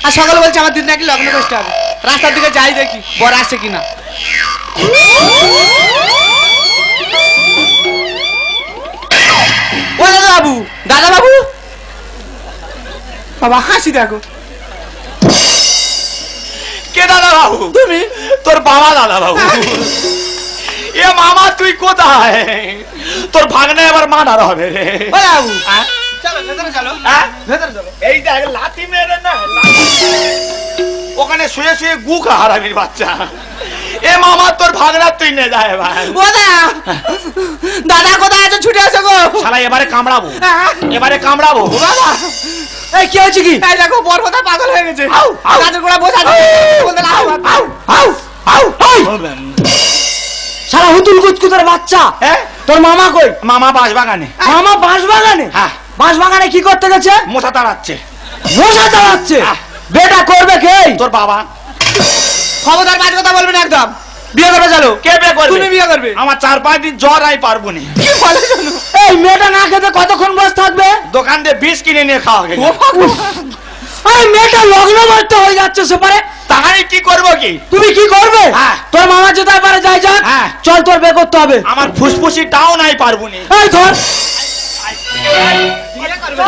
আর সকালে বলছে আমার দিদি নাকি লগ্ন করতে হবে। রাস্তার দিকে যাই দেখি বর আসছে কিনা। ও দাদা বাবু, দাদা বাবু, বাবা হাসি দেখো। কে দাদা বাবু? তুমি? তোর বাবা দাদা বাবু। এ মামা তুই কোথায়? তোর ভাগনা এবার মানার হবে রে। ও বাবু, চলো ভেতরে চলো। হ্যাঁ ভেতরে চলো। এই দেখ লাথি মেরে না, ওখানে শুয়ে শুয়ে গু খা হারামির বাচ্চা। এ মামা তোর ভাগনা তুই নে যায় এবার। ও দাদা, দাদা কোথায় আছে? ছুটে আসো গো। শালা এবারে কামড়াবো, এবারে কামড়াবো। ও বাবা, এই কি হয়েছে কি? এই দেখো বর কোথায় পাগল হয়ে গেছে। আউ, আউ। গাছের গোড়া বসে আছে। বলতে না, আউ, আউ। আউ আউ আউ। সারা হুতুল কুতকুতের বাচ্চা, হ্যাঁ তোর মামা কই? মামা বাঁশ বাগানে। মামা বাঁশ বাগানে? হ্যাঁ বাঁশ বাগানে কি করতে গেছে? মশা তাড়াচ্ছে। মশা চালাচ্ছে? হ্যাঁ। বেটা করবে কে? তোর বাবা। খবরদার বাজে কথা বলবেন একদম। বিয়ে করবে চলো। কে বিয়ে করবে? তুমি বিয়ে করবে। আমার 4-5 দিন জ্বর আই পারবো না। কি বলে শোনো। এই মেয়েটা না খেতে কতক্ষণ বসে থাকবে? দোকান দিয়ে বিষ কিনে নিয়ে খাওয়া গেল। এই মেয়েটা লগ্ন করতে হয়ে যাচ্ছে সেপারে। তাই কি করবো কি? তুমি কি করবে? হ্যাঁ। তোর মামা যেতে পারে যাই যাক। হ্যাঁ। চল তোর বিয়ে করতে হবে। আমার ফুসফুসি টাও নাই পারবো না। এই ধর। বিয়ে করবে।